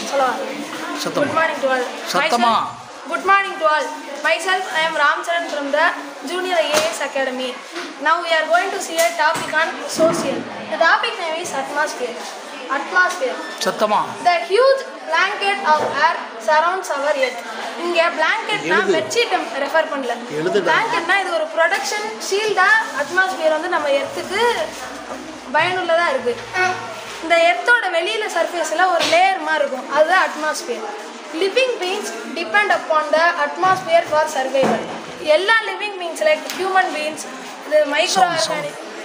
Good morning to all. Good morning to all. Myself, I am Ramcharan from the Junior IAS Academy. Now we are going to see a topic on social. The topic name is atmosphere. The huge blanket of air surrounds our earth. இங்க பிளாங்கெட்னா bedsheet refer பண்ணல. பிளாங்கெட்னா இது ஒரு protection ஷீல்டா atmosphere வந்து நம்ம எர்த்துக்கு பயனுள்ளதா இருக்கு. இந்த எர்த்தோட வெளியில சர்ஃபேஸ்ல ஒரு லேயர் மாதிரி இருக்கும். அதுதான் atmosphere. Living beings depend upon the atmosphere for survival. எல்லா living beings like human beings, இது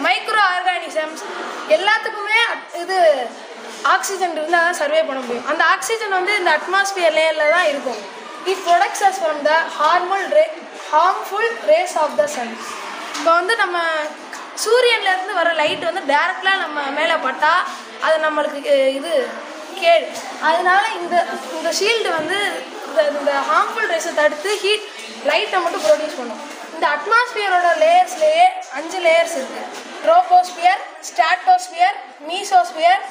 மைக்ரோ ஆர்கானிசம்ஸ் எல்லாத்துக்குமே இது ஆக்சிஜன் இருந்தால் தான் சர்வே பண்ண முடியும். அந்த ஆக்சிஜன் வந்து இந்த அட்மாஸ்பியர் லேயரில் தான் இருக்கும். It protects us from the harmful rays of the sun. இப்போ வந்து நம்ம சூரியன்லேருந்து வர லைட் வந்து டைரெக்டாக நம்ம மேலே பட்டால் அது நம்மளுக்கு இது கேடு. அதனால இந்த ஷீல்டு வந்து இந்த ஹார்ம்ஃபுல் ரேஸை தடுத்து ஹீட் லைட்டை மட்டும் ப்ரொடியூஸ் பண்ணும். இந்த அட்மாஸ்பியரோட லேயர்ஸ்லேயே 5 லேயர்ஸ் இருக்குது. Troposphere, stratosphere, mesosphere,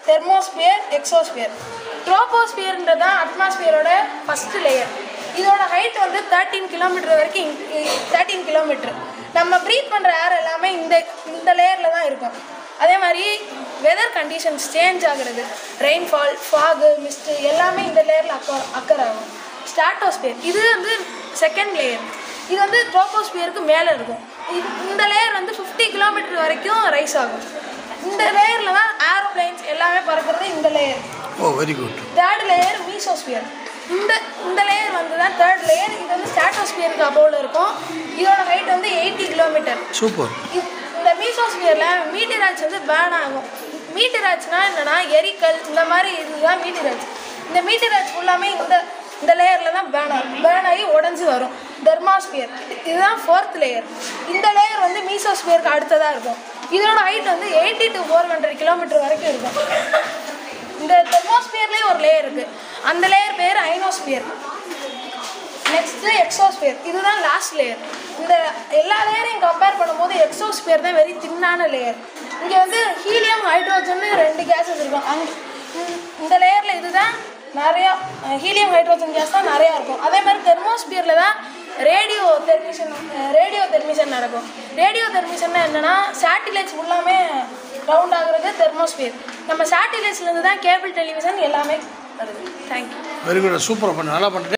thermosphere, exosphere. ட்ரோபோஸ்பியர்ன்றது தான் அட்மாஸ்பியரோட ஃபஸ்ட்டு லேயர். இதோட ஹைட் வந்து 13 கிலோமீட்டர் வரைக்கும் 13 கிலோமீட்டர். நம்ம ப்ரீத் பண்ணுற ஏர் எல்லாமே இந்த லேயரில் தான் இருக்கும். அதே மாதிரி வெதர் கண்டிஷன்ஸ் சேஞ்ச் ஆகிறது, ரெயின்ஃபால், ஃபாகு, மிஸ்ட்டு எல்லாமே இந்த லேயரில் அக்கர் ஆகும். ஸ்ட்ராட்டோஸ்பியர் இது வந்து செகண்ட் லேயர். இது வந்து ட்ரோபோஸ்பியருக்கு மேலே இருக்கும். இந்த லேயர் வந்து 50 கிலோமீட்டர் வரைக்கும் ரைஸ் ஆகும். இந்த லேயரில் தான் ஏரோப்ளைன்ஸ் எல்லாமே பறக்கிறது இந்த layer. Very good. Third layer mesosphere. இந்த லேயர் வந்து தான் தேர்ட் லேயர். இது வந்து ஸ்ட்ராட்டோஸ்பியருக்கு அபோவில் இருக்கும். இதோட ஹைட் வந்து 80 கிலோமீட்டர். சூப்பர். இந்த மீசோஸ்பியரில் மீட்டராய்ட்ஸ் வந்து பேர்ன் ஆகும். மீட்டராய்ட்ஸ்னா என்னென்னா எரிக்கல் இந்த மாதிரி இதுதான் மீட்டராய்ட்ஸ். இந்த மீட்டராய்ட்ஸ் ஃபுல்லாமே இந்த லேயரில் தான் பேர்ன் ஆகி உடஞ்சி வரும். தெர்மாஸ்பியர் இதுதான் 4th லேயர். இந்த லேயர் வந்து மீசோஸ்பியருக்கு அடுத்ததாக இருக்கும். இதோட ஹைட் வந்து 80 to 400 கிலோமீட்டர் வரைக்கும் இருக்கும். இந்த தெர்மோஸ்பியர்லேயே ஒரு லேயர் இருக்குது. அந்த லேயர் பேர் அயனோஸ்பியர். Next exosphere. இதுதான் லாஸ்ட் லேயர். இந்த எல்லா லேயரையும் கம்பேர் பண்ணும்போது எக்ஸோஸ்பியர் தான் வெரி தின்னான லேயர். இங்கே வந்து ஹீலியம், ஹைட்ரோஜன் 2 கேஸஸ் இருக்கும். இந்த லேயரில் இதுதான் நிறையா ஹீலியம், ஹைட்ரோஜன் கேஸ் தான் நிறையா இருக்கும். அதே மாதிரி தெர்மோஸ்பியரில் தான் ரேடியோ தெர்மிஷன் நடக்கும். ரேடியோ தெர்மிஷன்னா என்னென்னா சேட்டிலைட்ஸ் ஃபுல்லாமே ரவுண்ட் ஆகுறது தெர்மோஸ்பியர். நம்ம சேட்டிலைட்ஸ்லேருந்து தான் கேபிள் டெலிவிஷன் எல்லாமே வருது. தேங்க்யூ. Very good. சூப்பராக பண்ணு, நல்லா பண்ணுறேன்.